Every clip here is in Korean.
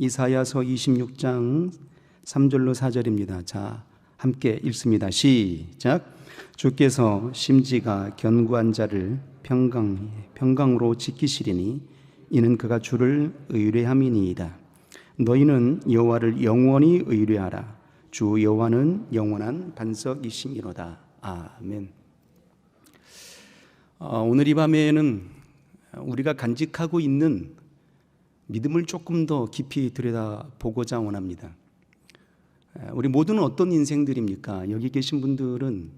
이사야서 26장 3절로 4절입니다. 자, 함께 읽습니다. 시작. 주께서 심지가 견고한 자를 평강으로 지키시리니 이는 그가 주를 의뢰함이니이다. 너희는 여호와를 영원히 의뢰하라. 주 여호와는 영원한 반석이심이로다. 아멘. 오늘 이 밤에는 우리가 간직하고 있는 믿음을 조금 더 깊이 들여다보고자 원합니다. 우리 모두는 어떤 인생들입니까? 여기 계신 분들은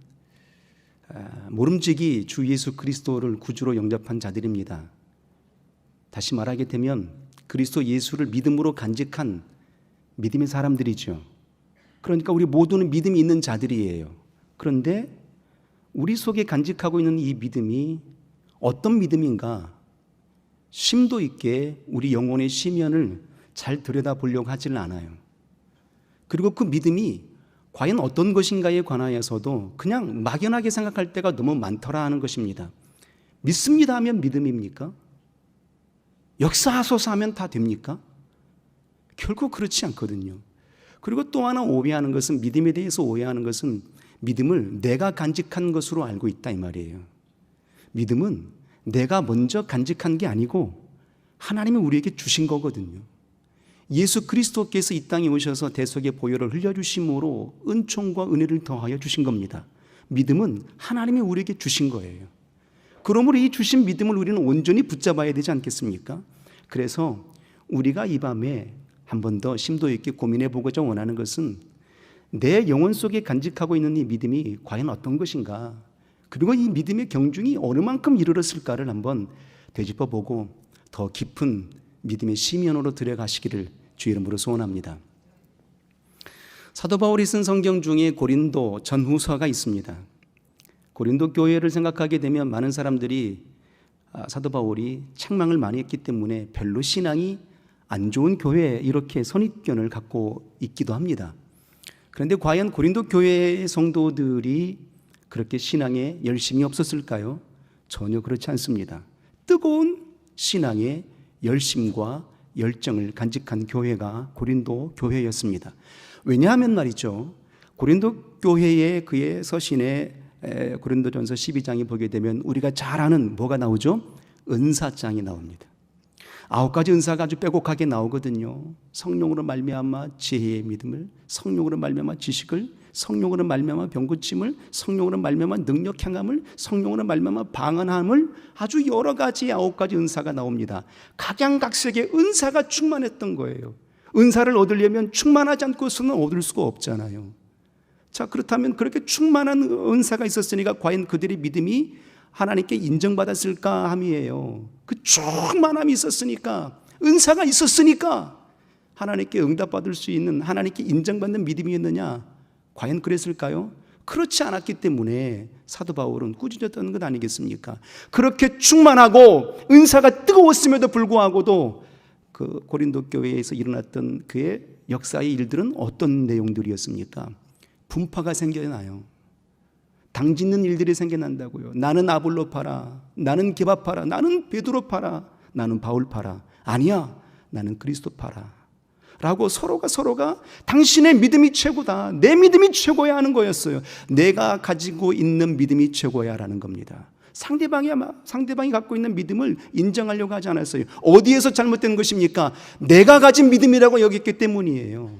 모름지기 주 예수 그리스도를 구주로 영접한 자들입니다. 다시 말하게 되면 그리스도 예수를 믿음으로 간직한 믿음의 사람들이죠. 그러니까 우리 모두는 믿음이 있는 자들이에요. 그런데 우리 속에 간직하고 있는 이 믿음이 어떤 믿음인가? 심도 있게 우리 영혼의 심연을 잘 들여다보려고 하지는 않아요. 그리고 그 믿음이 과연 어떤 것인가에 관하여서도 그냥 막연하게 생각할 때가 너무 많더라 하는 것입니다. 믿습니다 하면 믿음입니까? 역사하소서 하면 다 됩니까? 결코 그렇지 않거든요. 그리고 또 하나 오해하는 것은, 믿음에 대해서 오해하는 것은 믿음을 내가 간직한 것으로 알고 있다 이 말이에요. 믿음은 내가 먼저 간직한 게 아니고 하나님이 우리에게 주신 거거든요. 예수 그리스도께서 이 땅에 오셔서 대속의 보혈을 흘려주심으로 은총과 은혜를 더하여 주신 겁니다. 믿음은 하나님이 우리에게 주신 거예요. 그러므로 이 주신 믿음을 우리는 온전히 붙잡아야 되지 않겠습니까? 그래서 우리가 이 밤에 한 번 더 심도 있게 고민해 보고자 원하는 것은 내 영혼 속에 간직하고 있는 이 믿음이 과연 어떤 것인가, 그리고 이 믿음의 경중이 어느 만큼 이르렀을까를 한번 되짚어보고 더 깊은 믿음의 심연으로 들어가시기를 주 이름으로 소원합니다. 사도 바울이 쓴 성경 중에 고린도 전후서가 있습니다. 고린도 교회를 생각하게 되면 많은 사람들이 사도 바울이 책망을 많이 했기 때문에 별로 신앙이 안 좋은 교회, 이렇게 선입견을 갖고 있기도 합니다. 그런데 과연 고린도 교회의 성도들이 그렇게 신앙에 열심이 없었을까요? 전혀 그렇지 않습니다. 뜨거운 신앙의 열심과 열정을 간직한 교회가 고린도 교회였습니다. 왜냐하면 말이죠, 고린도 교회의 그의 서신에 고린도전서 12장에 보게 되면 우리가 잘 아는 뭐가 나오죠? 은사장이 나옵니다. 9가지 은사가 아주 빼곡하게 나오거든요. 성령으로 말미암아 지혜의 믿음을, 성령으로 말미암아 지식을, 성령으로 말미암아 병고침을, 성령으로 말미암아 능력 향함을, 성령으로 말미암아 방언함을, 아주 여러 가지 9가지 은사가 나옵니다. 각양각색의 은사가 충만했던 거예요. 은사를 얻으려면 충만하지 않고서는 얻을 수가 없잖아요. 자, 그렇다면 그렇게 충만한 은사가 있었으니까 과연 그들의 믿음이 하나님께 인정받았을까 함이에요. 그 충만함이 있었으니까, 은사가 있었으니까 하나님께 응답받을 수 있는, 하나님께 인정받는 믿음이었느냐? 과연 그랬을까요? 그렇지 않았기 때문에 사도 바울은 꾸짖었던 것 아니겠습니까? 그렇게 충만하고 은사가 뜨거웠음에도 불구하고도 그 고린도 교회에서 일어났던 그의 역사의 일들은 어떤 내용들이었습니까? 분파가 생겨나요. 당짓는 일들이 생겨난다고요. 나는 아볼로 파라, 나는 게바 파라, 나는 베드로 파라, 나는 바울 파라, 아니야, 나는 그리스도 파라 라고 서로가 당신의 믿음이 최고다, 내 믿음이 최고야 하는 거였어요. 내가 가지고 있는 믿음이 최고야 라는 겁니다. 상대방이 갖고 있는 믿음을 인정하려고 하지 않았어요. 어디에서 잘못된 것입니까? 내가 가진 믿음이라고 여겼기 때문이에요.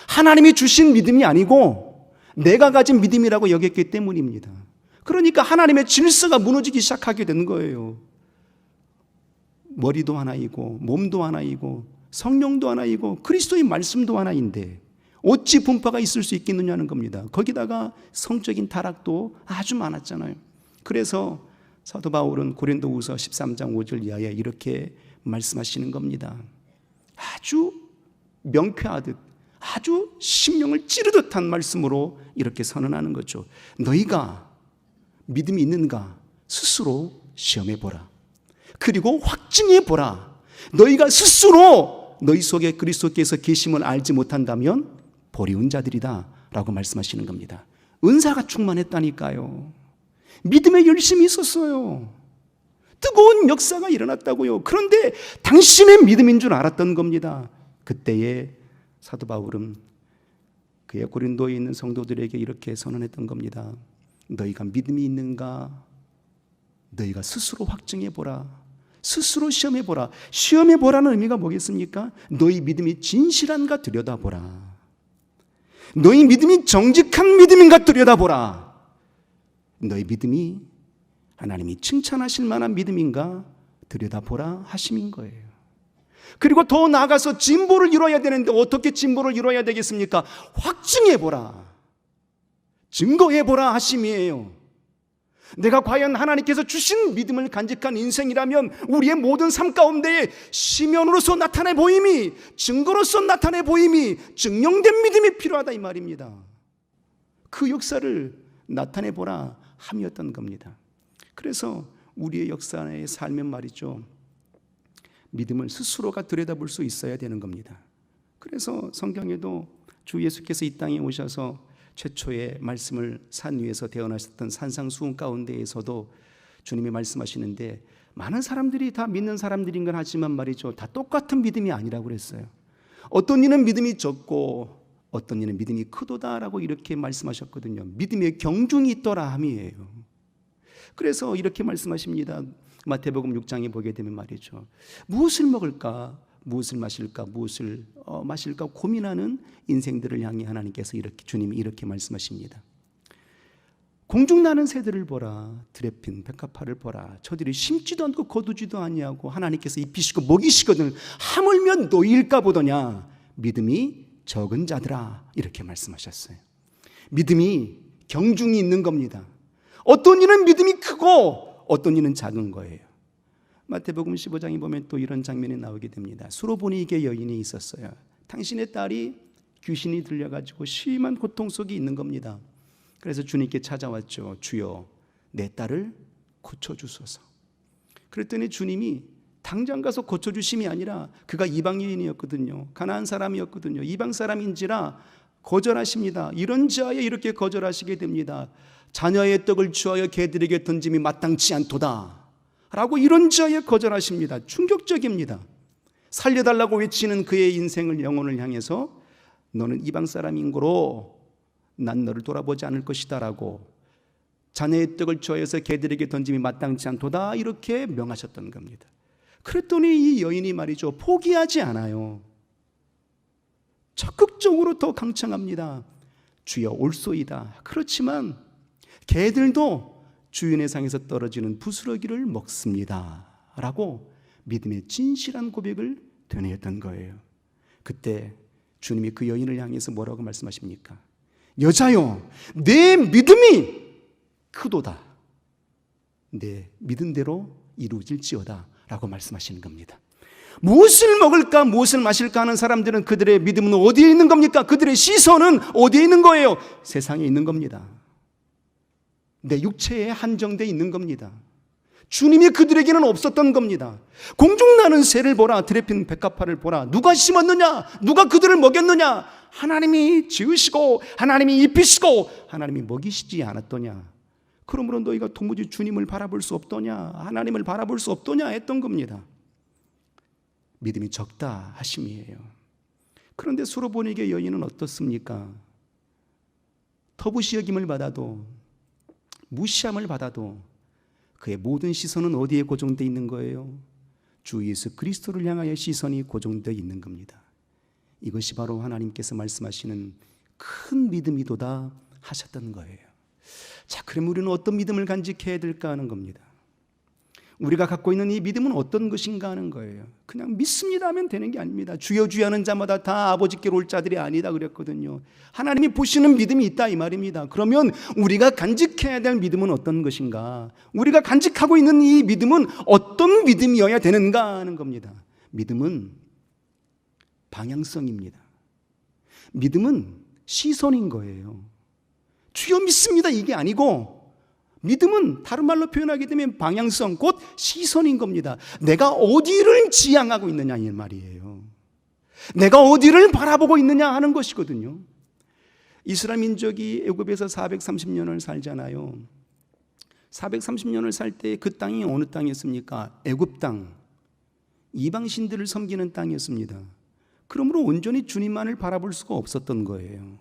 하나님이 주신 믿음이 아니고 내가 가진 믿음이라고 여겼기 때문입니다. 그러니까 하나님의 질서가 무너지기 시작하게 되는 거예요. 머리도 하나이고 몸도 하나이고 성령도 하나이고 그리스도의 말씀도 하나인데 어찌 분파가 있을 수 있겠느냐는 겁니다. 거기다가 성적인 타락도 아주 많았잖아요. 그래서 사도 바울은 고린도후서 13장 5절 이하에 이렇게 말씀하시는 겁니다. 아주 명쾌하듯, 아주 심령을 찌르듯 한 말씀으로 이렇게 선언하는 거죠. 너희가 믿음이 있는가 스스로 시험해 보라. 그리고 확증해 보라. 너희가 스스로 너희 속에 그리스도께서 계심을 알지 못한다면 버리운 자들이다 라고 말씀하시는 겁니다. 은사가 충만했다니까요. 믿음의 열심이 있었어요. 뜨거운 역사가 일어났다고요. 그런데 당신의 믿음인 줄 알았던 겁니다. 그때에 사도 바울은 그의 고린도에 있는 성도들에게 이렇게 선언했던 겁니다. 너희가 믿음이 있는가? 너희가 스스로 확증해 보라. 스스로 시험해 보라. 시험해 보라는 의미가 뭐겠습니까? 너희 믿음이 진실한가 들여다보라. 너희 믿음이 정직한 믿음인가 들여다보라. 너희 믿음이 하나님이 칭찬하실 만한 믿음인가 들여다보라 하심인 거예요. 그리고 더 나아가서 진보를 이루어야 되는데 어떻게 진보를 이루어야 되겠습니까? 확증해보라, 증거해보라 하심이에요. 내가 과연 하나님께서 주신 믿음을 간직한 인생이라면 우리의 모든 삶 가운데에 시면으로서 나타내 보임이, 증거로서 나타내 보임이, 증명된 믿음이 필요하다 이 말입니다. 그 역사를 나타내보라 함이었던 겁니다. 그래서 우리의 역사의 삶은 말이죠, 믿음을 스스로가 들여다볼 수 있어야 되는 겁니다. 그래서 성경에도 주 예수께서 이 땅에 오셔서 최초의 말씀을 산 위에서 태어나셨던 산상수훈 가운데에서도 주님이 말씀하시는데, 많은 사람들이 다 믿는 사람들인 건 하지만 말이죠, 다 똑같은 믿음이 아니라고 그랬어요. 어떤 이는 믿음이 적고 어떤 이는 믿음이 크도다라고 이렇게 말씀하셨거든요. 믿음의 경중이 있더라 함이에요. 그래서 이렇게 말씀하십니다. 마태복음 6장에 보게 되면 말이죠, 무엇을 먹을까, 무엇을 마실까, 무엇을 마실까 고민하는 인생들을 향해 하나님께서 이렇게, 주님이 이렇게 말씀하십니다. 공중나는 새들을 보라, 들에 핀 백합화를 보라. 저들이 심지도 않고 거두지도 아니하고 하나님께서 입히시고 먹이시거든 하물며 너희일까 보더냐. 믿음이 적은 자들아, 이렇게 말씀하셨어요. 믿음이 경중이 있는 겁니다. 어떤 이는 믿음이 크고 어떤 이는 작은 거예요. 마태복음 15장에 보면 또 이런 장면이 나오게 됩니다. 수로보니게 여인이 있었어요. 당신의 딸이 귀신이 들려가지고 심한 고통 속에 있는 겁니다. 그래서 주님께 찾아왔죠. 주여, 내 딸을 고쳐주소서. 그랬더니 주님이 당장 가서 고쳐주심이 아니라, 그가 이방인이었거든요. 가나안 사람이었거든요. 이방 사람인지라 거절하십니다. 이런 자에 이렇게 거절하시게 됩니다. 자녀의 떡을 주하여 개들에게 던짐이 마땅치 않도다 라고 이런 자에 거절하십니다. 충격적입니다. 살려달라고 외치는 그의 인생을, 영혼을 향해서 너는 이방 사람인 거로 난 너를 돌아보지 않을 것이다 라고, 자녀의 떡을 주하여서 개들에게 던짐이 마땅치 않도다 이렇게 명하셨던 겁니다. 그랬더니 이 여인이 말이죠, 포기하지 않아요. 적극적으로 더 강청합니다. 주여 올소이다. 그렇지만 개들도 주인의 상에서 떨어지는 부스러기를 먹습니다 라고 믿음의 진실한 고백을 되뇌었던 거예요. 그때 주님이 그 여인을 향해서 뭐라고 말씀하십니까? 여자여, 내 믿음이 크도다. 내 믿은 대로 이루어질지어다 라고 말씀하시는 겁니다. 무엇을 먹을까, 무엇을 마실까 하는 사람들은 그들의 믿음은 어디에 있는 겁니까? 그들의 시선은 어디에 있는 거예요? 세상에 있는 겁니다. 내 육체에 한정되어 있는 겁니다. 주님이 그들에게는 없었던 겁니다. 공중나는 새를 보라, 들에 핀 백합화를 보라. 누가 심었느냐? 누가 그들을 먹였느냐? 하나님이 지으시고 하나님이 입히시고 하나님이 먹이시지 않았더냐? 그러므로 너희가 도무지 주님을 바라볼 수 없더냐, 하나님을 바라볼 수 없더냐 했던 겁니다. 믿음이 적다 하심이에요. 그런데 수로보니게 여인은 어떻습니까? 터부시 여김을 받아도, 무시함을 받아도 그의 모든 시선은 어디에 고정되어 있는 거예요? 주 예수 그리스도를 향하여 시선이 고정되어 있는 겁니다. 이것이 바로 하나님께서 말씀하시는 큰 믿음이도다 하셨던 거예요. 자, 그럼 우리는 어떤 믿음을 간직해야 될까 하는 겁니다. 우리가 갖고 있는 이 믿음은 어떤 것인가 하는 거예요. 그냥 믿습니다 하면 되는 게 아닙니다. 주여 주여 하는 자마다 다 아버지께로 올 자들이 아니다 그랬거든요. 하나님이 보시는 믿음이 있다 이 말입니다. 그러면 우리가 간직해야 될 믿음은 어떤 것인가, 우리가 간직하고 있는 이 믿음은 어떤 믿음이어야 되는가 하는 겁니다. 믿음은 방향성입니다. 믿음은 시선인 거예요. 주여 믿습니다 이게 아니고, 믿음은 다른 말로 표현하게 되면 방향성, 곧 시선인 겁니다. 내가 어디를 지향하고 있느냐 이 말이에요. 내가 어디를 바라보고 있느냐 하는 것이거든요. 이스라엘 민족이 애굽에서 430년을 살잖아요. 430년을 살 때 그 땅이 어느 땅이었습니까? 애굽 땅, 이방 신들을 섬기는 땅이었습니다. 그러므로 온전히 주님만을 바라볼 수가 없었던 거예요.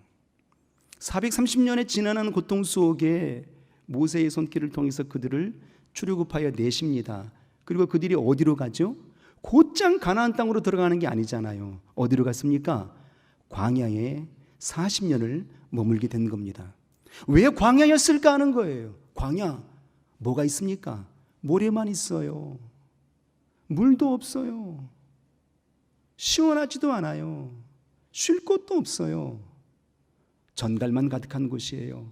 430년의 지난한 고통 속에 모세의 손길을 통해서 그들을 출애굽하여 내십니다. 그리고 그들이 어디로 가죠? 곧장 가나안 땅으로 들어가는 게 아니잖아요. 어디로 갔습니까? 광야에 40년을 머물게 된 겁니다. 왜 광야였을까 하는 거예요. 광야 뭐가 있습니까? 모래만 있어요. 물도 없어요. 시원하지도 않아요. 쉴 곳도 없어요. 전갈만 가득한 곳이에요.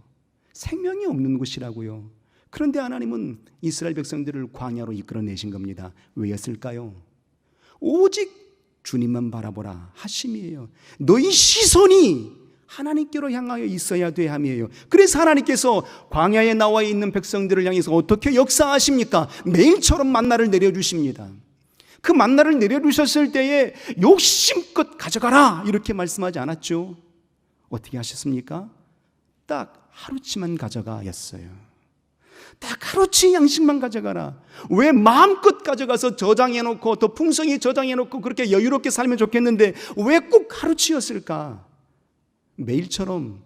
생명이 없는 곳이라고요. 그런데 하나님은 이스라엘 백성들을 광야로 이끌어내신 겁니다. 왜였을까요? 오직 주님만 바라보라 하심이에요. 너희 시선이 하나님께로 향하여 있어야 돼 함이에요. 그래서 하나님께서 광야에 나와 있는 백성들을 향해서 어떻게 역사하십니까? 매일처럼 만나를 내려주십니다. 그 만나를 내려주셨을 때에 욕심껏 가져가라 이렇게 말씀하지 않았죠. 어떻게 하셨습니까? 딱 하루치만 가져가였어요. 딱 하루치 양식만 가져가라. 왜 마음껏 가져가서 저장해놓고 더 풍성히 저장해놓고 그렇게 여유롭게 살면 좋겠는데 왜 꼭 하루치였을까? 매일처럼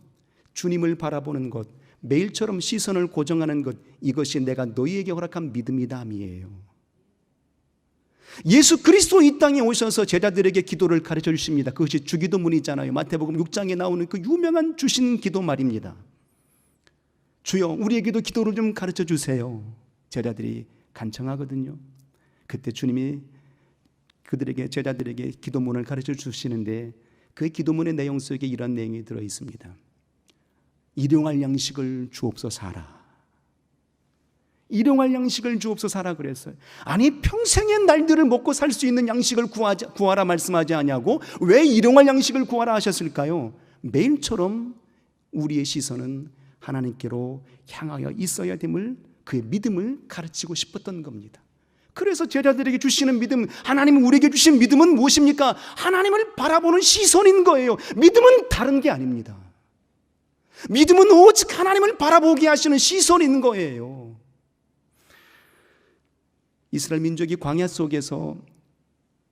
주님을 바라보는 것, 매일처럼 시선을 고정하는 것, 이것이 내가 너희에게 허락한 믿음이다 함이에요. 예수 그리스도 이 땅에 오셔서 제자들에게 기도를 가르쳐 주십니다. 그것이 주기도문이잖아요. 마태복음 6장에 나오는 그 유명한 주신 기도 말입니다. 주여 우리에게도 기도를 좀 가르쳐 주세요. 제자들이 간청하거든요. 그때 주님이 그들에게 제자들에게 기도문을 가르쳐 주시는데 그 기도문의 내용 속에 이런 내용이 들어 있습니다. 일용할 양식을 주옵소서 하라. 일용할 양식을 주옵소서 하라 그랬어요. 아니 평생의 날들을 먹고 살 수 있는 양식을 구하라 말씀하지 않냐고? 왜 일용할 양식을 구하라 하셨을까요? 매일처럼 우리의 시선은 하나님께로 향하여 있어야 됨을, 그의 믿음을 가르치고 싶었던 겁니다. 그래서 제자들에게 주시는 믿음, 하나님이 우리에게 주신 믿음은 무엇입니까? 하나님을 바라보는 시선인 거예요. 믿음은 다른 게 아닙니다. 믿음은 오직 하나님을 바라보게 하시는 시선인 거예요. 이스라엘 민족이 광야 속에서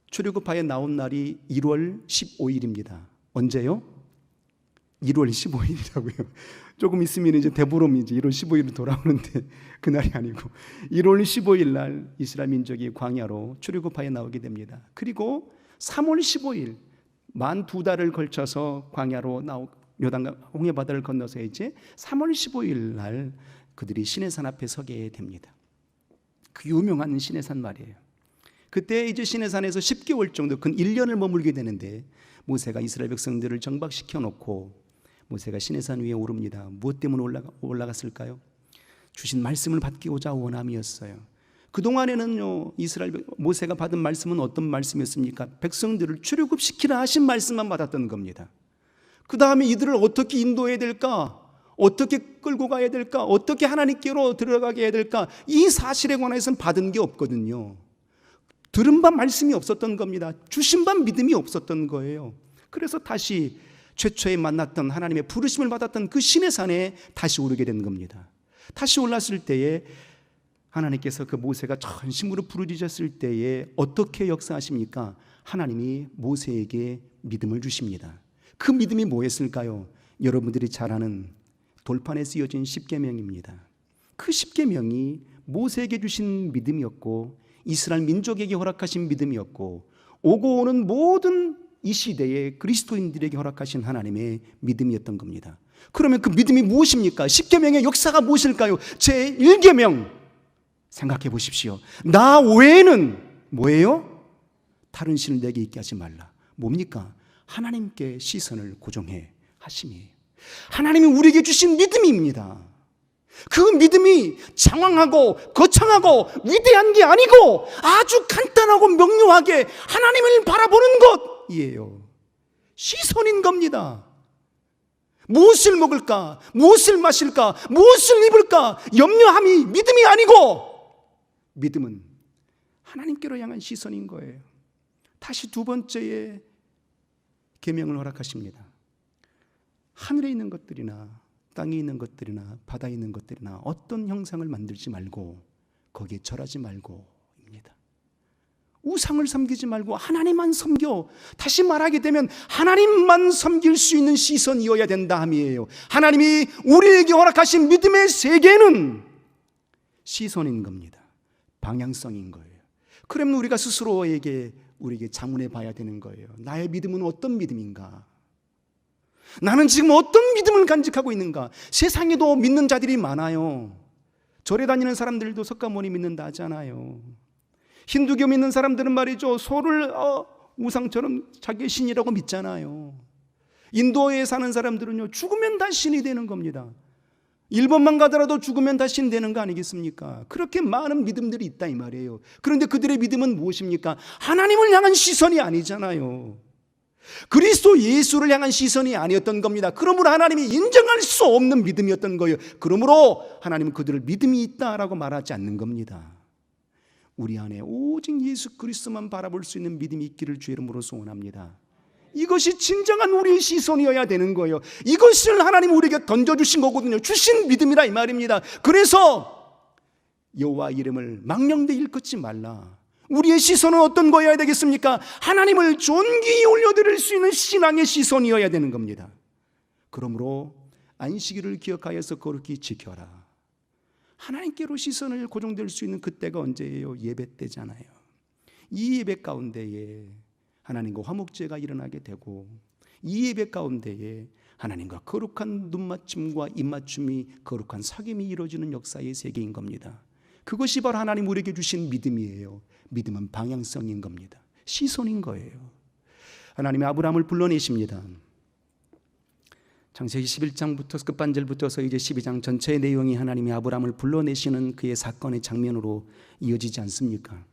출애굽하여 나온 날이 1월 15일입니다. 언제요? 1월 15일이라고요. 조금 있으면 이제 대보름이 이제 1월 15일로 돌아오는데 그날이 아니고 1월 15일 날 이스라엘 민족이 광야로 출애굽하여 나오게 됩니다. 그리고 3월 15일 만 2달을 걸쳐서 광야로 요단 홍해 바다를 건너서 이제 3월 15일 날 그들이 시내산 앞에 서게 됩니다. 그 유명한 시내산 말이에요. 그때 이제 시내산에서 10개월 정도, 근 1년을 머물게 되는데 모세가 이스라엘 백성들을 정박시켜 놓고 모세가 시내산 위에 오릅니다. 무엇 때문에 올라갔을까요? 주신 말씀을 받기고자 원함이었어요. 그동안에는요, 모세가 받은 말씀은 어떤 말씀이었습니까? 백성들을 출애굽시키라 하신 말씀만 받았던 겁니다. 그 다음에 이들을 어떻게 인도해야 될까? 어떻게 끌고 가야 될까? 어떻게 하나님께로 들어가게 해야 될까? 이 사실에 관해서는 받은 게 없거든요. 들은 바 말씀이 없었던 겁니다. 주신 바 믿음이 없었던 거예요. 그래서 다시 최초에 만났던 하나님의 부르심을 받았던 그 시내산에 다시 오르게 된 겁니다. 다시 올랐을 때에 하나님께서 그 모세가 전심으로 부르짖었을 때에 어떻게 역사하십니까? 하나님이 모세에게 믿음을 주십니다. 그 믿음이 뭐였을까요? 여러분들이 잘 아는 돌판에 쓰여진 십계명입니다. 그 십계명이 모세에게 주신 믿음이었고 이스라엘 민족에게 허락하신 믿음이었고 오고 오는 모든 이 시대에 그리스도인들에게 허락하신 하나님의 믿음이었던 겁니다. 그러면 그 믿음이 무엇입니까? 십계명의 역사가 무엇일까요? 제1계명 생각해 보십시오. 나 외에는 뭐예요? 다른 신을 내게 있게 하지 말라. 뭡니까? 하나님께 시선을 고정해 하심이에요. 하나님이 우리에게 주신 믿음입니다. 그 믿음이 장황하고 거창하고 위대한 게 아니고 아주 간단하고 명료하게 하나님을 바라보는 것이에요. 시선인 겁니다. 무엇을 먹을까? 무엇을 마실까? 무엇을 입을까? 염려함이 믿음이 아니고 믿음은 하나님께로 향한 시선인 거예요. 다시 두 번째의 계명을 허락하십니다. 하늘에 있는 것들이나 땅에 있는 것들이나 바다에 있는 것들이나 어떤 형상을 만들지 말고 거기에 절하지 말고 입니다. 우상을 섬기지 말고 하나님만 섬겨. 다시 말하게 되면 하나님만 섬길 수 있는 시선이어야 된다 함이에요. 하나님이 우리에게 허락하신 믿음의 세계는 시선인 겁니다. 방향성인 거예요. 그러면 우리가 스스로에게 우리에게 자문해 봐야 되는 거예요. 나의 믿음은 어떤 믿음인가? 나는 지금 어떤 믿음을 간직하고 있는가? 세상에도 믿는 자들이 많아요. 절에 다니는 사람들도 석가모니 믿는다 하잖아요. 힌두교 믿는 사람들은 말이죠, 소를 우상처럼 자기의 신이라고 믿잖아요. 인도에 사는 사람들은요, 죽으면 다 신이 되는 겁니다. 일본만 가더라도 죽으면 다 신 되는 거 아니겠습니까? 그렇게 많은 믿음들이 있다 이 말이에요. 그런데 그들의 믿음은 무엇입니까? 하나님을 향한 시선이 아니잖아요. 그리스도 예수를 향한 시선이 아니었던 겁니다. 그러므로 하나님이 인정할 수 없는 믿음이었던 거예요. 그러므로 하나님은 그들을 믿음이 있다라고 말하지 않는 겁니다. 우리 안에 오직 예수 그리스도만 바라볼 수 있는 믿음이 있기를 주의 이름으로 소원합니다. 이것이 진정한 우리의 시선이어야 되는 거예요. 이것을 하나님 우리에게 던져주신 거거든요. 주신 믿음이라 이 말입니다. 그래서 여호와 이름을 망령되 일컫지 말라. 우리의 시선은 어떤 거여야 되겠습니까? 하나님을 존귀히 올려드릴 수 있는 신앙의 시선이어야 되는 겁니다. 그러므로 안식일을 기억하여서 거룩히 지켜라. 하나님께로 시선을 고정될 수 있는 그때가 언제예요? 예배 때잖아요. 이 예배 가운데에 하나님과 화목제가 일어나게 되고, 이 예배 가운데에 하나님과 거룩한 눈맞춤과 입맞춤이, 거룩한 사귐이 이루어지는 역사의 세계인 겁니다. 그것이 바로 하나님 우리에게 주신 믿음이에요. 믿음은 방향성인 겁니다. 시선인 거예요. 하나님이 아브라함을 불러내십니다. 창세기 11장부터 끝반절부터서 이제 12장 전체의 내용이 하나님이 아브라함을 불러내시는 그의 사건의 장면으로 이어지지 않습니까?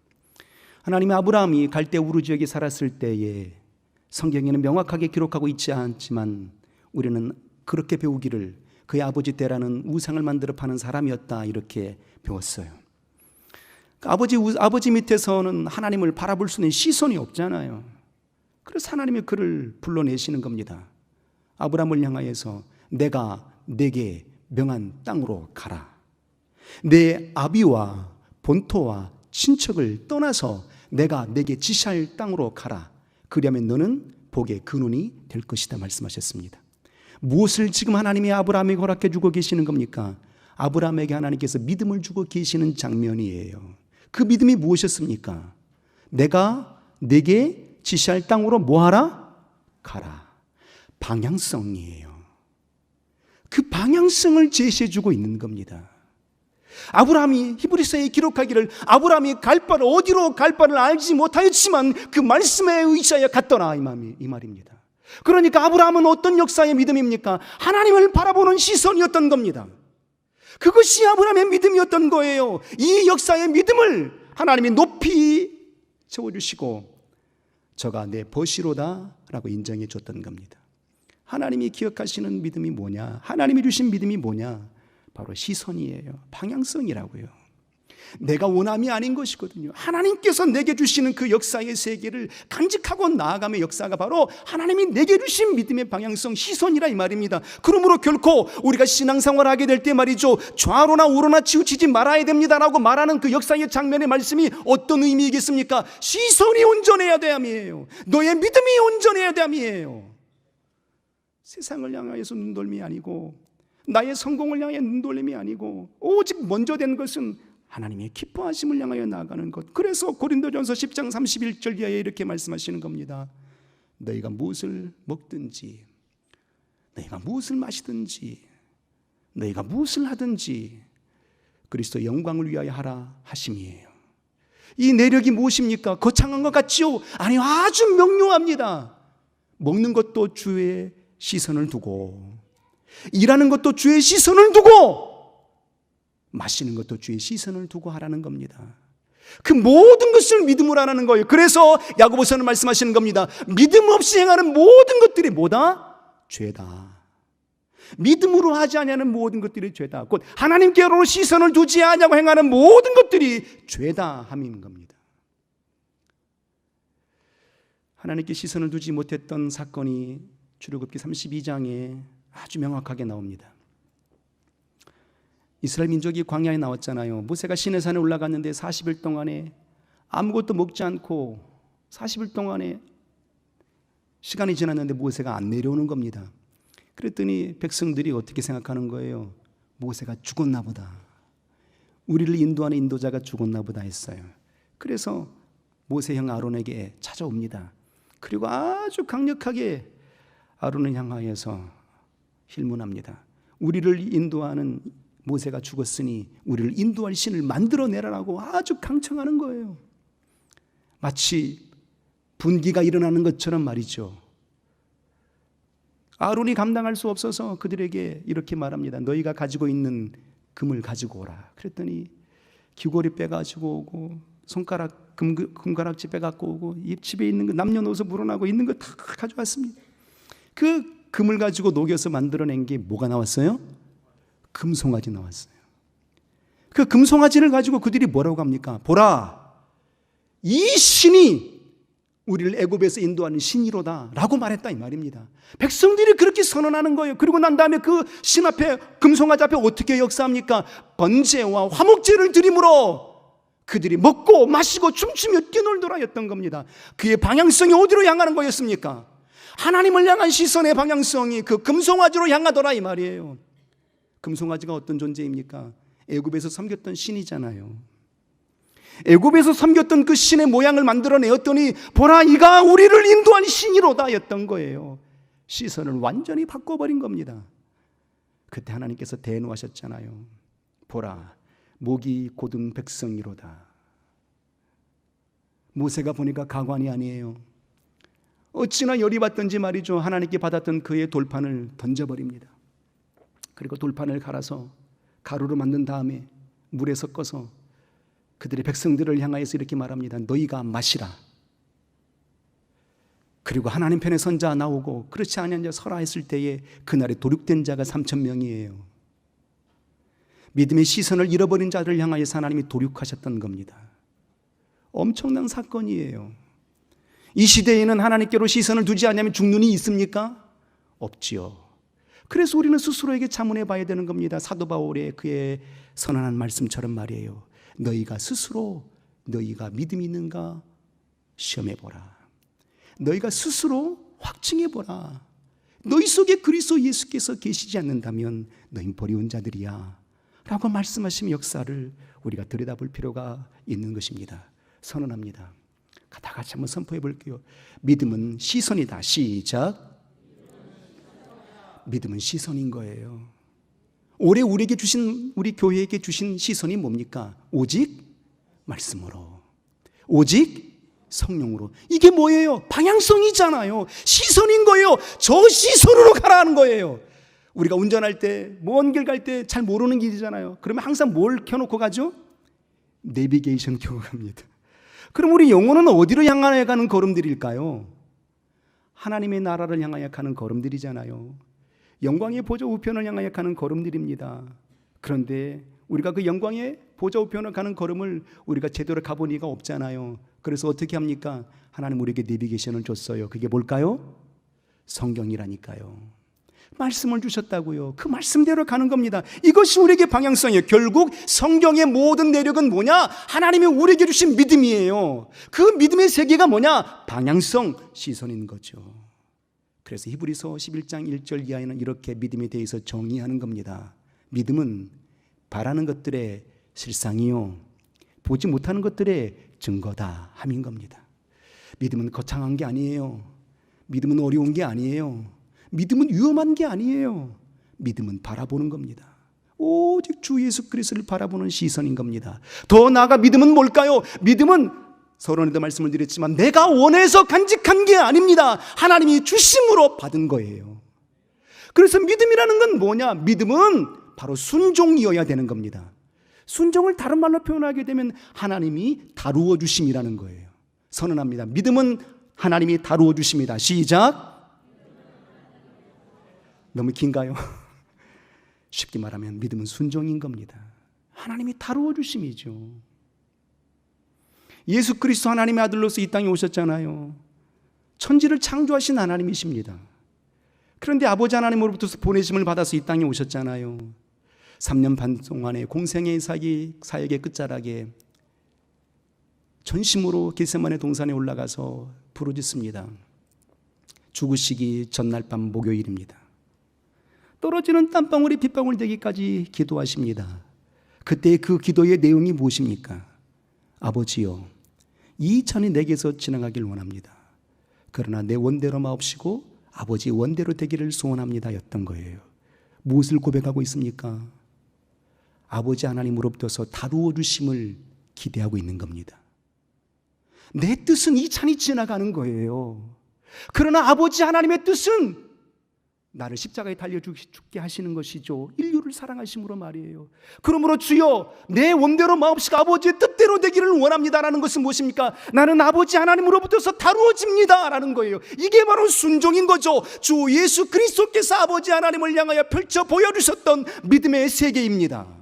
하나님이 아브라함이 갈대 우르 지역에 살았을 때에 성경에는 명확하게 기록하고 있지 않지만 우리는 그렇게 배우기를 그의 아버지 때라는 우상을 만들어 파는 사람이었다 이렇게 배웠어요. 아버지 밑에서는 하나님을 바라볼 수 있는 시선이 없잖아요. 그래서 하나님이 그를 불러내시는 겁니다. 아브라함을 향하여서 내가 네게 명한 땅으로 가라. 내 아비와 본토와 친척을 떠나서 내가 네게 지시할 땅으로 가라. 그리하면 너는 복의 근원이 될 것이다 말씀하셨습니다. 무엇을 지금 하나님이 아브라함에게 허락해 주고 계시는 겁니까? 아브라함에게 하나님께서 믿음을 주고 계시는 장면이에요. 그 믿음이 무엇이었습니까? 내가 네게 지시할 땅으로 뭐하라? 가라. 방향성이에요. 그 방향성을 제시해주고 있는 겁니다. 아브라함이 히브리서에 기록하기를 아브라함이 갈 바를 어디로 갈 바를 알지 못하였지만 그 말씀에 의지하여 갔더라 이 말입니다. 그러니까 아브라함은 어떤 역사의 믿음입니까? 하나님을 바라보는 시선이었던 겁니다. 그것이 아브라함의 믿음이었던 거예요. 이 역사의 믿음을 하나님이 높이 세워주시고 저가 내 벗이로다 라고 인정해 줬던 겁니다. 하나님이 기억하시는 믿음이 뭐냐? 하나님이 주신 믿음이 뭐냐? 바로 시선이에요. 방향성이라고요. 내가 원함이 아닌 것이거든요. 하나님께서 내게 주시는 그 역사의 세계를 간직하고 나아감의 역사가 바로 하나님이 내게 주신 믿음의 방향성, 시선이라 이 말입니다. 그러므로 결코 우리가 신앙생활을 하게 될 때 말이죠, 좌로나 우로나 치우치지 말아야 됩니다라고 말하는 그 역사의 장면의 말씀이 어떤 의미이겠습니까? 시선이 온전해야 돼 함이에요. 너의 믿음이 온전해야 돼 함이에요. 세상을 향하여서 눈돌림이 아니고 나의 성공을 향해 눈돌림이 아니고 오직 먼저 된 것은 하나님의 기뻐하심을 향하여 나아가는 것. 그래서 고린도전서 10장 31절 이하에 이렇게 말씀하시는 겁니다. 너희가 무엇을 먹든지, 너희가 무엇을 마시든지, 너희가 무엇을 하든지 그리스도 영광을 위하여 하라 하심이에요. 이 내력이 무엇입니까? 거창한 것 같지요? 아니요, 아주 명료합니다. 먹는 것도 주의 시선을 두고, 일하는 것도 주의 시선을 두고, 마시는 것도 주의 시선을 두고 하라는 겁니다. 그 모든 것을 믿음으로 하라는 거예요. 그래서 야고보서는 말씀하시는 겁니다. 믿음 없이 행하는 모든 것들이 뭐다? 죄다. 믿음으로 하지 아니하는 모든 것들이 죄다. 곧 하나님께로 시선을 두지 아니하고 행하는 모든 것들이 죄다 함인 겁니다. 하나님께 시선을 두지 못했던 사건이 출애굽기 32장에 아주 명확하게 나옵니다. 이스라엘 민족이 광야에 나왔잖아요. 모세가 시내산에 올라갔는데 40일 동안에 아무것도 먹지 않고 40일 동안에 시간이 지났는데 모세가 안 내려오는 겁니다. 그랬더니 백성들이 어떻게 생각하는 거예요? 모세가 죽었나 보다. 우리를 인도하는 인도자가 죽었나 보다 했어요. 그래서 모세 형 아론에게 찾아옵니다. 그리고 아주 강력하게 아론을 향하여서 힐문합니다. 우리를 인도하는 모세가 죽었으니 우리를 인도할 신을 만들어내라라고 아주 강청하는 거예요. 마치 분기가 일어나는 것처럼 말이죠. 아론이 감당할 수 없어서 그들에게 이렇게 말합니다. 너희가 가지고 있는 금을 가지고 오라. 그랬더니 귀고리 빼가지고 오고 손가락 금가락지 빼갖고 오고 집에 있는 거 남녀노소 물어나고 있는 거 다 가져왔습니다. 그 금을 가지고 녹여서 만들어낸 게 뭐가 나왔어요? 금송아지 나왔어요. 그 금송아지를 가지고 그들이 뭐라고 합니까? 보라, 이 신이 우리를 애굽에서 인도하는 신이로다 라고 말했다 이 말입니다. 백성들이 그렇게 선언하는 거예요. 그리고 난 다음에 그 신 앞에, 금송아지 앞에 어떻게 역사합니까? 번제와 화목제를 드림으로 그들이 먹고 마시고 춤추며 뛰놀더라 였던 겁니다. 그의 방향성이 어디로 향하는 거였습니까? 하나님을 향한 시선의 방향성이 그 금송아지로 향하더라 이 말이에요. 금송아지가 어떤 존재입니까? 애굽에서 섬겼던 신이잖아요. 애굽에서 섬겼던 그 신의 모양을 만들어내었더니 보라, 이가 우리를 인도한 신이로다 였던 거예요. 시선을 완전히 바꿔버린 겁니다. 그때 하나님께서 대노하셨잖아요. 보라, 목이 곧은 백성이로다. 모세가 보니까 가관이 아니에요. 어찌나 열이 받던지 말이죠. 하나님께 받았던 그의 돌판을 던져버립니다. 그리고 돌판을 갈아서 가루로 만든 다음에 물에 섞어서 그들의 백성들을 향하여서 이렇게 말합니다. 너희가 마시라. 그리고 하나님 편에 선 자 나오고 그렇지 않은 자 서라 했을 때에 그날에 도륙된 자가 3,000명이에요. 믿음의 시선을 잃어버린 자들을 향하여서 하나님이 도륙하셨던 겁니다. 엄청난 사건이에요. 이 시대에는 하나님께로 시선을 두지 않으면 죽는 이 있습니까? 없지요. 그래서 우리는 스스로에게 자문해 봐야 되는 겁니다. 사도 바울의 그의 선언한 말씀처럼 말이에요. 너희가 스스로 너희가 믿음이 있는가 시험해 보라. 너희가 스스로 확증해 보라. 너희 속에 그리스도 예수께서 계시지 않는다면 너희는 버리운 자들이야 라고 말씀하신 역사를 우리가 들여다볼 필요가 있는 것입니다. 선언합니다. 다 같이 한번 선포해 볼게요. 믿음은 시선이다. 시작. 믿음은 시선인 거예요. 올해 우리에게 주신, 우리 교회에게 주신 시선이 뭡니까? 오직 말씀으로, 오직 성령으로. 이게 뭐예요? 방향성이잖아요. 시선인 거예요. 저 시선으로 가라는 거예요. 우리가 운전할 때, 먼 길 갈 때 잘 모르는 길이잖아요. 그러면 항상 뭘 켜놓고 가죠? 내비게이션 켜고 갑니다. 그럼 우리 영혼은 어디로 향하여 가는 걸음들일까요? 하나님의 나라를 향하여 가는 걸음들이잖아요. 영광의 보좌 우편을 향하여 가는 걸음들입니다. 그런데 우리가 그 영광의 보좌 우편을 가는 걸음을 우리가 제대로 가본 이가 없잖아요. 그래서 어떻게 합니까? 하나님 우리에게 내비게이션을 줬어요. 그게 뭘까요? 성경이라니까요. 말씀을 주셨다고요. 그 말씀대로 가는 겁니다. 이것이 우리에게 방향성이에요. 결국 성경의 모든 내력은 뭐냐? 하나님이 우리에게 주신 믿음이에요. 그 믿음의 세계가 뭐냐? 방향성, 시선인 거죠. 그래서 히브리서 11장 1절 이하에는 이렇게 믿음에 대해서 정의하는 겁니다. 믿음은 바라는 것들의 실상이요, 보지 못하는 것들의 증거다 함인 겁니다. 믿음은 거창한 게 아니에요. 믿음은 어려운 게 아니에요. 믿음은 위험한 게 아니에요. 믿음은 바라보는 겁니다. 오직 주 예수 그리스도를 바라보는 시선인 겁니다. 더 나아가 믿음은 뭘까요? 믿음은 서론에도 말씀을 드렸지만 내가 원해서 간직한 게 아닙니다. 하나님이 주심으로 받은 거예요. 그래서 믿음이라는 건 뭐냐? 믿음은 바로 순종이어야 되는 겁니다. 순종을 다른 말로 표현하게 되면 하나님이 다루어 주심이라는 거예요. 선언합니다. 믿음은 하나님이 다루어 주십니다. 시작. 너무 긴가요? 쉽게 말하면 믿음은 순종인 겁니다. 하나님이 다루어 주심이죠. 예수 그리스도 하나님의 아들로서 이 땅에 오셨잖아요. 천지를 창조하신 하나님이십니다. 그런데 아버지 하나님으로부터 보내심을 받아서 이 땅에 오셨잖아요. 3년 반 동안의 공생의 사역의 끝자락에 전심으로 겟세마네 동산에 올라가서 부르짖습니다. 죽으시기 전날 밤 목요일입니다. 떨어지는 땀방울이 빗방울 되기까지 기도하십니다. 그때 그 기도의 내용이 무엇입니까? 아버지여, 이 잔이 내게서 지나가길 원합니다. 그러나 내 원대로 마옵시고 아버지 원대로 되기를 소원합니다 였던 거예요. 무엇을 고백하고 있습니까? 아버지 하나님으로부터서 다루어 주심을 기대하고 있는 겁니다. 내 뜻은 이 잔이 지나가는 거예요. 그러나 아버지 하나님의 뜻은 나를 십자가에 달려 죽게 하시는 것이죠. 인류를 사랑하심으로 말이에요. 그러므로 주여, 내 원대로 마옵시고 아버지의 뜻대로 되기를 원합니다라는 것은 무엇입니까? 나는 아버지 하나님으로부터서 다루어집니다 라는 거예요. 이게 바로 순종인 거죠. 주 예수 그리스도께서 아버지 하나님을 향하여 펼쳐 보여주셨던 믿음의 세계입니다.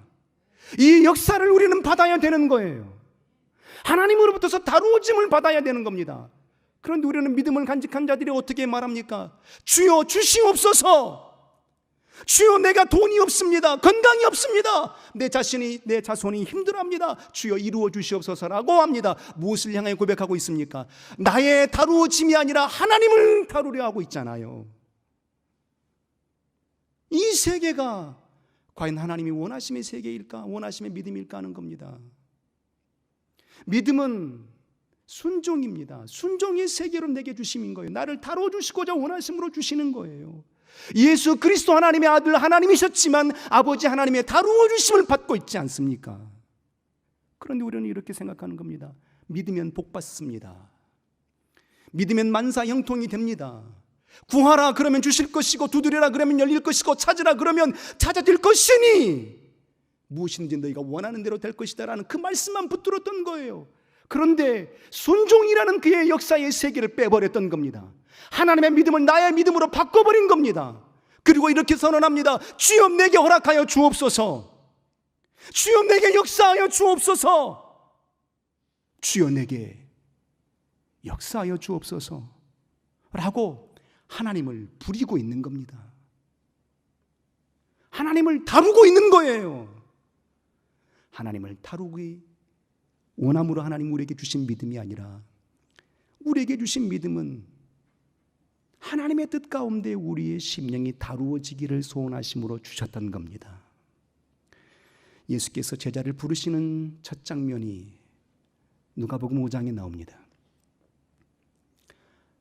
이 역사를 우리는 받아야 되는 거예요. 하나님으로부터서 다루어짐을 받아야 되는 겁니다. 그런데 우리는 믿음을 간직한 자들이 어떻게 말합니까? 주여 주시옵소서. 주여 내가 돈이 없습니다. 건강이 없습니다. 내 자손이 힘들어합니다. 주여 이루어 주시옵소서라고 합니다. 무엇을 향해 고백하고 있습니까? 나의 다루어짐이 아니라 하나님을 다루려 하고 있잖아요. 이 세계가 과연 하나님이 원하심의 세계일까? 원하심의 믿음일까 하는 겁니다. 믿음은 순종입니다. 순종의 세계로 내게 주심인 거예요. 나를 다뤄주시고자 원하심으로 주시는 거예요. 예수 그리스도 하나님의 아들 하나님이셨지만 아버지 하나님의 다루어 주심을 받고 있지 않습니까? 그런데 우리는 이렇게 생각하는 겁니다. 믿으면 복 받습니다. 믿으면 만사 형통이 됩니다. 구하라 그러면 주실 것이고, 두드리라 그러면 열릴 것이고, 찾으라 그러면 찾아질 것이니 무엇이든지 너희가 원하는 대로 될 것이다 라는 그 말씀만 붙들었던 거예요. 그런데 순종이라는 그의 역사의 세계를 빼버렸던 겁니다. 하나님의 믿음을 나의 믿음으로 바꿔버린 겁니다. 그리고 이렇게 선언합니다. 주여 내게 허락하여 주옵소서. 주여 내게 역사하여 주옵소서. 주여 내게 역사하여 주옵소서 라고 하나님을 부리고 있는 겁니다. 하나님을 다루고 있는 거예요. 하나님을 다루기 원함으로 하나님 우리에게 주신 믿음이 아니라, 우리에게 주신 믿음은 하나님의 뜻 가운데 우리의 심령이 다루어지기를 소원하심으로 주셨던 겁니다. 예수께서 제자를 부르시는 첫 장면이 누가복음 5장에 나옵니다.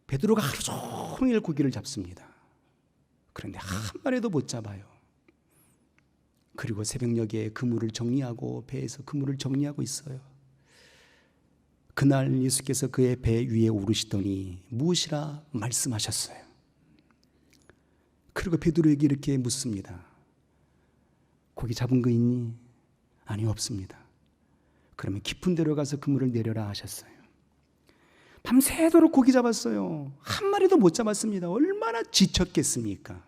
베드로가 하루 종일 고기를 잡습니다. 그런데 한 마리도 못 잡아요. 그리고 새벽녘에 그물을 정리하고, 배에서 그물을 정리하고 있어요. 그날 예수께서 그의 배 위에 오르시더니 무엇이라 말씀하셨어요. 그리고 베드로에게 이렇게 묻습니다. 고기 잡은 거 있니? 아니, 없습니다. 그러면 깊은 데로 가서 그물을 내려라 하셨어요. 밤새도록 고기 잡았어요. 한 마리도 못 잡았습니다. 얼마나 지쳤겠습니까?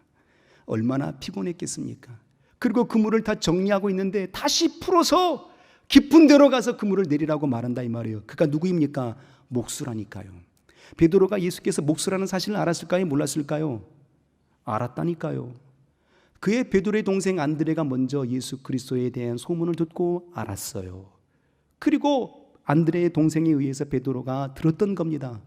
얼마나 피곤했겠습니까? 그리고 그물을 다 정리하고 있는데 다시 풀어서 깊은 데로 가서 그물을 내리라고 말한다 이 말이에요. 그가 누구입니까? 목수라니까요. 베드로가 예수께서 목수라는 사실을 알았을까요? 몰랐을까요? 알았다니까요. 그의 베드로의 동생 안드레가 먼저 예수 그리스도에 대한 소문을 듣고 알았어요. 그리고 안드레의 동생에 의해서 베드로가 들었던 겁니다.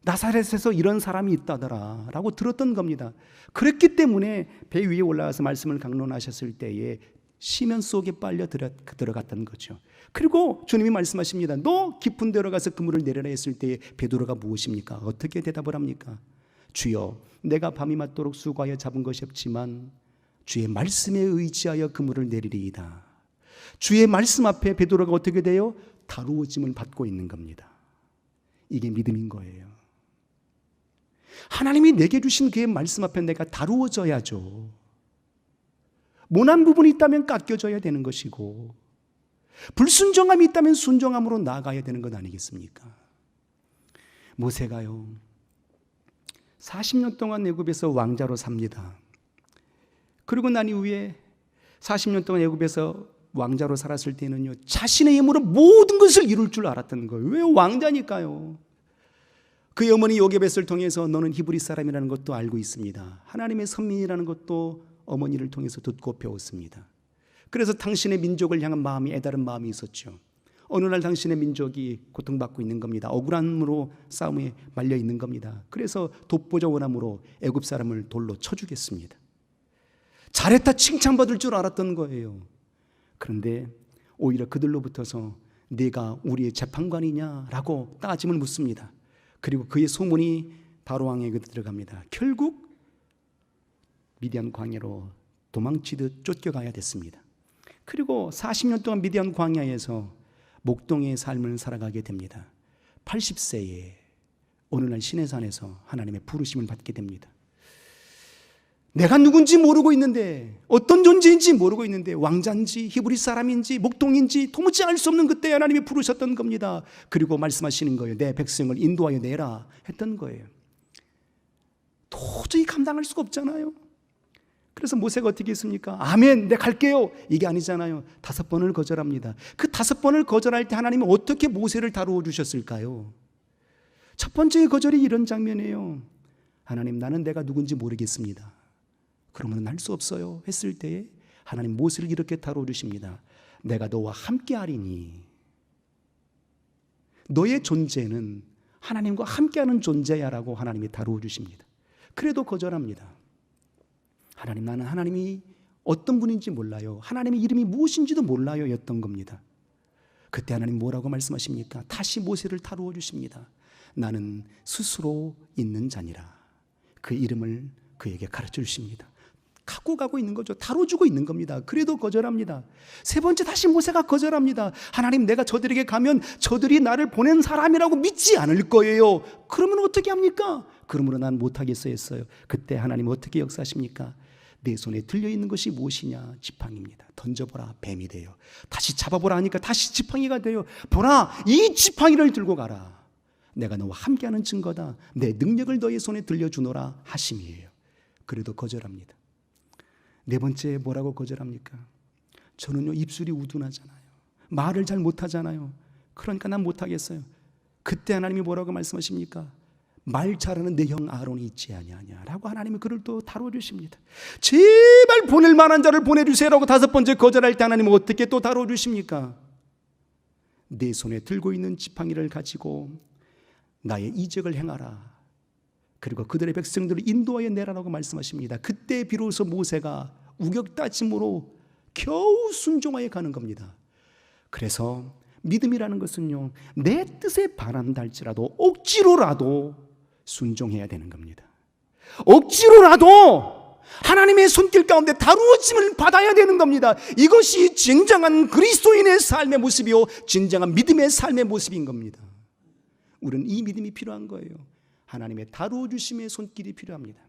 나사렛에서 이런 사람이 있다더라 라고 들었던 겁니다. 그랬기 때문에 배 위에 올라가서 말씀을 강론하셨을 때에 시면 속에 빨려 들어갔던 거죠. 그리고 주님이 말씀하십니다. 너 깊은 데로 가서 그물을 내려라 했을 때에 베드로가 무엇입니까? 어떻게 대답을 합니까? 주여, 내가 밤이 맞도록 수고하여 잡은 것이 없지만 주의 말씀에 의지하여 그물을 내리리이다. 주의 말씀 앞에 베드로가 어떻게 돼요? 다루어짐을 받고 있는 겁니다. 이게 믿음인 거예요. 하나님이 내게 주신 그의 말씀 앞에 내가 다루어져야죠. 모난 부분이 있다면 깎여져야 되는 것이고, 불순종함이 있다면 순종함으로 나아가야 되는 것 아니겠습니까? 모세가요 40년 동안 애굽에서 왕자로 삽니다. 그리고 난 이후에 40년 동안 애굽에서 왕자로 살았을 때는요, 자신의 힘으로 모든 것을 이룰 줄 알았던 거예요. 왜? 왕자니까요. 그의 어머니 요게벳을 통해서 너는 히브리 사람이라는 것도 알고 있습니다. 하나님의 선민이라는 것도 어머니를 통해서 듣고 배웠습니다. 그래서 당신의 민족을 향한 마음이 애다른 마음이 있었죠. 어느 날 당신의 민족이 고통받고 있는 겁니다. 억울함으로 싸움에 말려 있는 겁니다. 그래서 독보자 원함으로 애굽 사람을 돌로 쳐 죽였습니다. 잘했다 칭찬받을 줄 알았던 거예요. 그런데 오히려 그들로부터서 네가 우리의 재판관이냐라고 따짐을 묻습니다. 그리고 그의 소문이 바로 왕에게 들어갑니다. 결국 미디안 광야로 도망치듯 쫓겨가야 됐습니다. 그리고 40년 동안 미디안 광야에서 목동의 삶을 살아가게 됩니다. 80세에 어느 날 시내산에서 하나님의 부르심을 받게 됩니다. 내가 누군지 모르고 있는데, 어떤 존재인지 모르고 있는데, 왕자인지 히브리 사람인지 목동인지 도무지 알 수 없는 그때 하나님이 부르셨던 겁니다. 그리고 말씀하시는 거예요. 내 백성을 인도하여 내라 했던 거예요. 도저히 감당할 수가 없잖아요. 그래서 모세가 어떻게 했습니까? 아멘, 내 갈게요. 이게 아니잖아요. 5번을 거절합니다. 그 5번을 거절할 때 하나님은 어떻게 모세를 다루어 주셨을까요? 첫 번째 거절이 이런 장면이에요. 하나님, 나는 내가 누군지 모르겠습니다. 그러면 할 수 없어요 했을 때에 하나님 모세를 이렇게 다루어 주십니다. 내가 너와 함께 하리니. 너의 존재는 하나님과 함께하는 존재야라고 하나님이 다루어 주십니다. 그래도 거절합니다. 하나님, 나는 하나님이 어떤 분인지 몰라요. 하나님의 이름이 무엇인지도 몰라요 였던 겁니다. 그때 하나님 뭐라고 말씀하십니까? 다시 모세를 다루어 주십니다. 나는 스스로 있는 자니라. 그 이름을 그에게 가르쳐 주십니다. 갖고 가고 있는 거죠. 다뤄주고 있는 겁니다. 그래도 거절합니다. 세 번째 다시 모세가 거절합니다. 하나님, 내가 저들에게 가면 저들이 나를 보낸 사람이라고 믿지 않을 거예요. 그러면 어떻게 합니까? 그러므로 난 못하겠어 했어요. 그때 하나님 어떻게 역사하십니까? 내 손에 들려있는 것이 무엇이냐? 지팡이입니다. 던져보라, 뱀이 돼요. 다시 잡아보라 하니까 다시 지팡이가 돼요. 보라, 이 지팡이를 들고 가라. 내가 너와 함께하는 증거다. 내 능력을 너의 손에 들려주노라 하심이에요. 그래도 거절합니다. 네 번째 뭐라고 거절합니까? 저는요 입술이 우둔하잖아요. 말을 잘 못하잖아요. 그러니까 난 못하겠어요. 그때 하나님이 뭐라고 말씀하십니까? 말 잘하는 내 형 아론이 있지 아니하냐라고 하나님이 그를 또 다루어 주십니다. 제발 보낼 만한 자를 보내주세요라고 5번째 거절할 때 하나님은 어떻게 또 다루어 주십니까? 내 손에 들고 있는 지팡이를 가지고 나의 이적을 행하라. 그리고 그들의 백성들을 인도하여 내라라고 말씀하십니다. 그때 비로소 모세가 우격다짐으로 겨우 순종하여 가는 겁니다. 그래서 믿음이라는 것은요, 내 뜻에 반한다 할지라도 억지로라도 순종해야 되는 겁니다. 억지로라도 하나님의 손길 가운데 다루어짐을 받아야 되는 겁니다. 이것이 진정한 그리스도인의 삶의 모습이요, 진정한 믿음의 삶의 모습인 겁니다. 우리는 이 믿음이 필요한 거예요. 하나님의 다루어 주심의 손길이 필요합니다.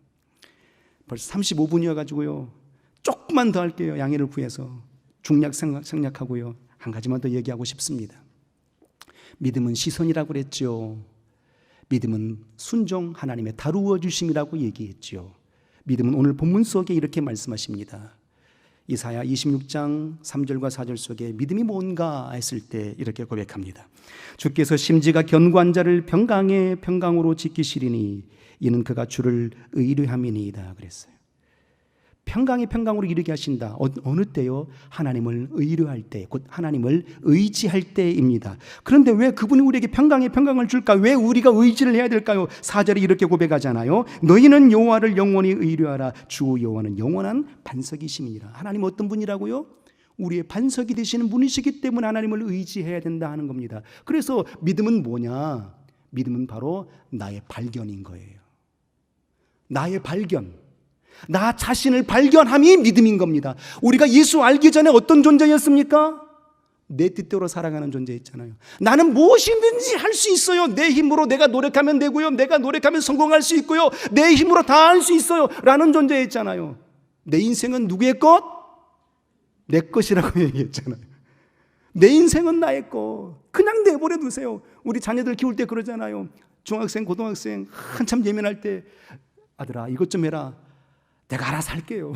벌써 35분이어가지고요 조금만 더 할게요. 양해를 구해서 중략 생략하고요 한 가지만 더 얘기하고 싶습니다. 믿음은 시선이라고 그랬죠. 믿음은 순종, 하나님의 다루어 주심이라고 얘기했죠. 믿음은 오늘 본문 속에 이렇게 말씀하십니다. 이사야 26장 3절과 4절 속에 믿음이 뭔가 했을 때 이렇게 고백합니다. 주께서 심지가 견고한 자를 평강에 평강으로 지키시리니 이는 그가 주를 의뢰함이니이다 그랬어요. 평강에 평강으로 이르게 하신다. 어느 때요? 하나님을 의뢰할 때, 곧 하나님을 의지할 때입니다. 그런데 왜 그분이 우리에게 평강에 평강을 줄까? 왜 우리가 의지를 해야 될까요? 4절에 이렇게 고백하잖아요. 너희는 여호와를 영원히 의뢰하라. 주 여호와는 영원한 반석이심이니라. 하나님 어떤 분이라고요? 우리의 반석이 되시는 분이시기 때문에 하나님을 의지해야 된다 하는 겁니다. 그래서 믿음은 뭐냐? 믿음은 바로 나의 발견인 거예요. 나의 발견. 나 자신을 발견함이 믿음인 겁니다. 우리가 예수 알기 전에 어떤 존재였습니까? 내 뜻대로 살아가는 존재였잖아요. 나는 무엇이든지 할 수 있어요. 내 힘으로 내가 노력하면 되고요. 내가 노력하면 성공할 수 있고요. 내 힘으로 다 할 수 있어요. 라는 존재였잖아요. 내 인생은 누구의 것? 내 것이라고 얘기했잖아요. 내 인생은 나의 것. 그냥 내버려 두세요. 우리 자녀들 키울 때 그러잖아요. 중학생, 고등학생 한참 예민할 때 아들아 이것 좀 해라. 내가 알아서 할게요.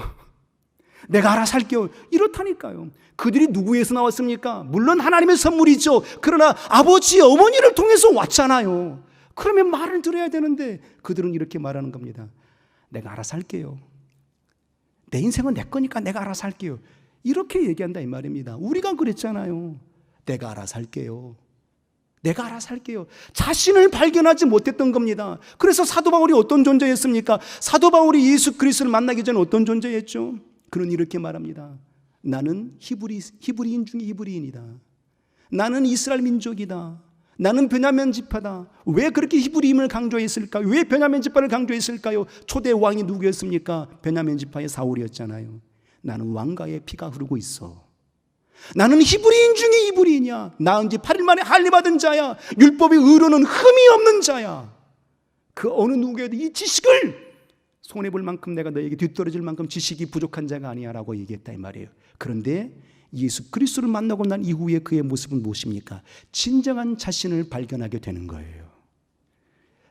내가 알아서 할게요. 이렇다니까요. 그들이 누구에서 나왔습니까? 물론 하나님의 선물이죠. 그러나 아버지, 어머니를 통해서 왔잖아요. 그러면 말을 들어야 되는데 그들은 이렇게 말하는 겁니다. 내가 알아서 할게요. 내 인생은 내 거니까 내가 알아서 할게요. 이렇게 얘기한다 이 말입니다. 우리가 그랬잖아요. 내가 알아서 할게요. 내가 알아서 할게요. 자신을 발견하지 못했던 겁니다. 그래서 사도 바울이 어떤 존재였습니까? 사도 바울이 예수 그리스도를 만나기 전에 어떤 존재였죠? 그는 이렇게 말합니다. 나는 히브리인 중에 히브리인이다. 나는 이스라엘 민족이다. 나는 베냐민 지파다. 왜 그렇게 히브리임을 강조했을까요? 왜 베냐민 지파를 강조했을까요? 초대 왕이 누구였습니까? 베냐민 지파의 사울이었잖아요. 나는 왕가의 피가 흐르고 있어. 나는 히브리인 중에 히브리인이야. 낳은 지 8일 만에 할례받은 자야. 율법의 의로는 흠이 없는 자야. 그 어느 누구에도 이 지식을 손해볼 만큼 내가 너에게 뒤떨어질 만큼 지식이 부족한 자가 아니야 라고 얘기했다 이 말이에요. 그런데 예수 그리스도를 만나고 난 이후에 그의 모습은 무엇입니까? 진정한 자신을 발견하게 되는 거예요.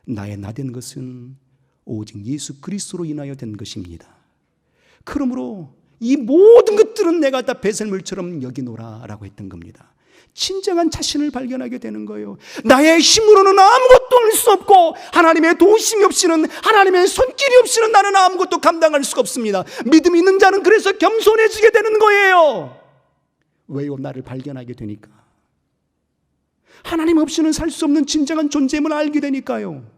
나의 나된 것은 오직 예수 그리스도로 인하여 된 것입니다. 그러므로 이 모든 것들은 내가 다 배설물처럼 여기노라 라고 했던 겁니다. 진정한 자신을 발견하게 되는 거예요. 나의 힘으로는 아무것도 할 수 없고 하나님의 도우심이 없이는, 하나님의 손길이 없이는 나는 아무것도 감당할 수가 없습니다. 믿음 있는 자는 그래서 겸손해지게 되는 거예요. 왜요? 나를 발견하게 되니까. 하나님 없이는 살 수 없는 진정한 존재임을 알게 되니까요.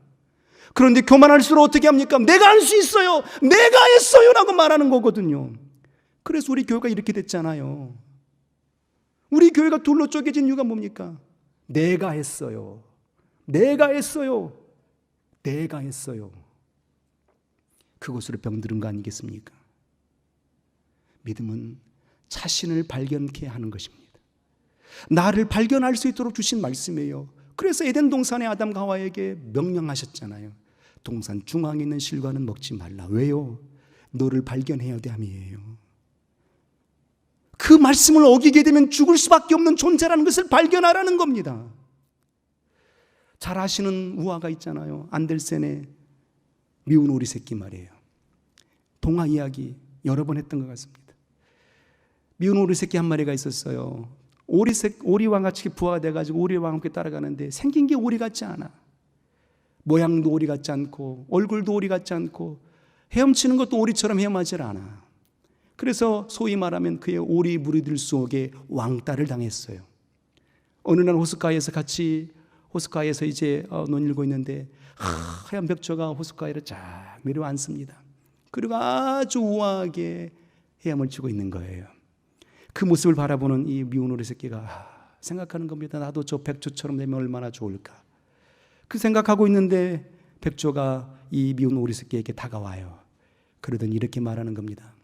그런데 교만할수록 어떻게 합니까? 내가 할 수 있어요. 내가 했어요 라고 말하는 거거든요. 그래서 우리 교회가 이렇게 됐잖아요. 우리 교회가 둘로 쪼개진 이유가 뭡니까? 내가 했어요. 내가 했어요. 내가 했어요. 그것으로 병들은 거 아니겠습니까? 믿음은 자신을 발견케 하는 것입니다. 나를 발견할 수 있도록 주신 말씀이에요. 그래서 에덴 동산의 아담과 하와에게 명령하셨잖아요. 동산 중앙에 있는 실과는 먹지 말라. 왜요? 너를 발견해야 돼 함이에요. 그 말씀을 어기게 되면 죽을 수밖에 없는 존재라는 것을 발견하라는 겁니다. 잘 아시는 우화가 있잖아요. 안델센의 미운 오리 새끼 말이에요. 동화 이야기 여러 번 했던 것 같습니다. 미운 오리 새끼 한 마리가 있었어요. 오리와 같이 부화가 돼가지고 오리와 함께 따라가는데 생긴 게 오리 같지 않아. 모양도 오리 같지 않고 얼굴도 오리 같지 않고 헤엄치는 것도 오리처럼 헤엄하질 않아. 그래서 소위 말하면 그의 오리 무리들 속에 왕따를 당했어요. 어느 날 호숫가에서 이제 논일고 있는데 하얀 벽조가 호숫가에를 쫙 내려앉습니다. 그리고 아주 우아하게 헤엄을 치고 있는 거예요. 그 모습을 바라보는 이 미운 오리 새끼가 생각하는 겁니다. 나도 저 백조처럼 되면 얼마나 좋을까. 그 생각하고 있는데 백조가 이 미운 오리 새끼에게 다가와요. 그러더니 이렇게 말하는 겁니다.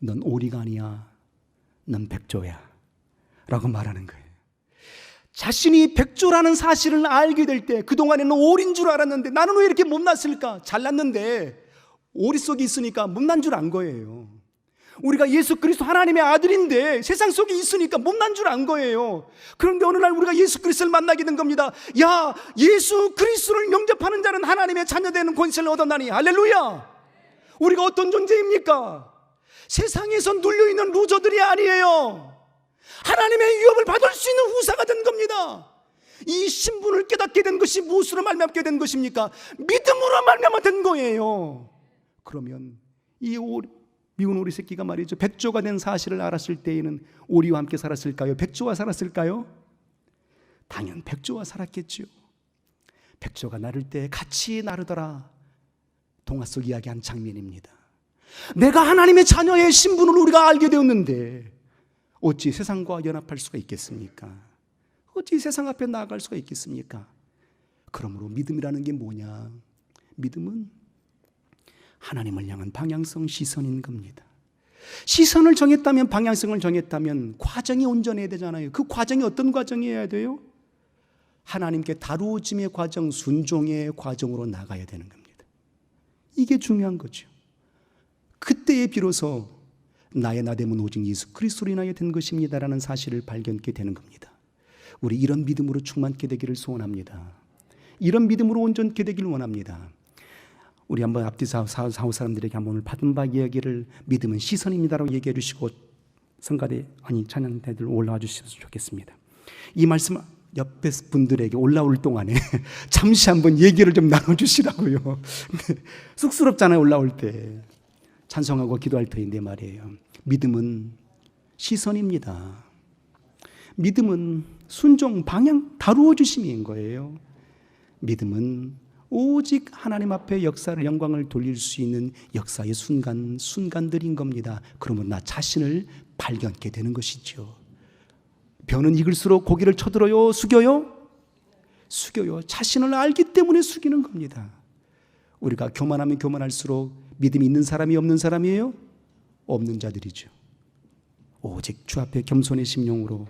넌 오리가 아니야. 넌 백조야. 라고 말하는 거예요. 자신이 백조라는 사실을 알게 될 때 그동안에는 오리인 줄 알았는데 나는 왜 이렇게 못났을까? 잘났는데 오리 속에 있으니까 못난 줄 안 거예요. 우리가 예수 그리스도 하나님의 아들인데 세상 속에 있으니까 못난 줄 안 거예요. 그런데 어느 날 우리가 예수 그리스도를 만나게 된 겁니다. 야, 예수 그리스도를 영접하는 자는 하나님의 자녀되는 권세를 얻었나니 할렐루야. 우리가 어떤 존재입니까? 세상에서 눌려있는 루저들이 아니에요. 하나님의 유업을 받을 수 있는 후사가 된 겁니다. 이 신분을 깨닫게 된 것이 무엇으로 말미암게 된 것입니까? 믿음으로 말미암아 된 거예요. 그러면 이 미운 오리 새끼가 말이죠, 백조가 된 사실을 알았을 때에는 오리와 함께 살았을까요? 백조와 살았을까요? 당연 백조와 살았겠죠. 백조가 나를 때 같이 나르더라. 동화 속 이야기 한 장면입니다. 내가 하나님의 자녀의 신분을 우리가 알게 되었는데 어찌 세상과 연합할 수가 있겠습니까? 어찌 세상 앞에 나아갈 수가 있겠습니까? 그러므로 믿음이라는 게 뭐냐? 믿음은 하나님을 향한 방향성 시선인 겁니다. 시선을 정했다면, 방향성을 정했다면 과정이 온전해야 되잖아요. 그 과정이 어떤 과정이어야 돼요? 하나님께 다루어짐의 과정, 순종의 과정으로 나가야 되는 겁니다. 이게 중요한 거죠. 그때에 비로소 나의 나됨은 오직 예수 그리스도로 인하여 된 것입니다라는 사실을 발견하게 되는 겁니다. 우리 이런 믿음으로 충만케 되기를 소원합니다. 이런 믿음으로 온전케 되기를 원합니다. 우리 한번 앞뒤 사후 사람들에게 한번 오늘 받은 바 이야기를 믿음은 시선입니다라고 얘기해 주시고 성가대 찬양대들 올라와 주시면 좋겠습니다. 이 말씀 옆에 분들에게 올라올 동안에 잠시 한번 얘기를 좀 나눠주시라고요. 쑥스럽잖아요. 올라올 때 찬송하고 기도할 터인데 말이에요. 믿음은 시선입니다. 믿음은 순종, 방향, 다루어 주심인 거예요. 믿음은 오직 하나님 앞에 역사를, 영광을 돌릴 수 있는 역사의 순간들인 겁니다. 그러면 나 자신을 발견하게 되는 것이죠. 벼는 익을수록 고기를 쳐들어요? 숙여요? 숙여요. 자신을 알기 때문에 숙이는 겁니다. 우리가 교만하면 교만할수록 믿음이 있는 사람이 없는 사람이에요? 없는 자들이죠. 오직 주 앞에 겸손의 심령으로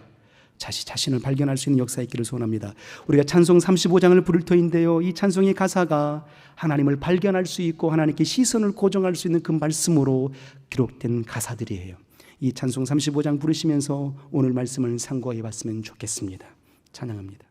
자신을 발견할 수 있는 역사 있기를 소원합니다. 우리가 찬송 35장을 부를 터인데요, 이 찬송의 가사가 하나님을 발견할 수 있고 하나님께 시선을 고정할 수 있는 그 말씀으로 기록된 가사들이에요. 이 찬송 35장 부르시면서 오늘 말씀을 상고해 봤으면 좋겠습니다. 찬양합니다.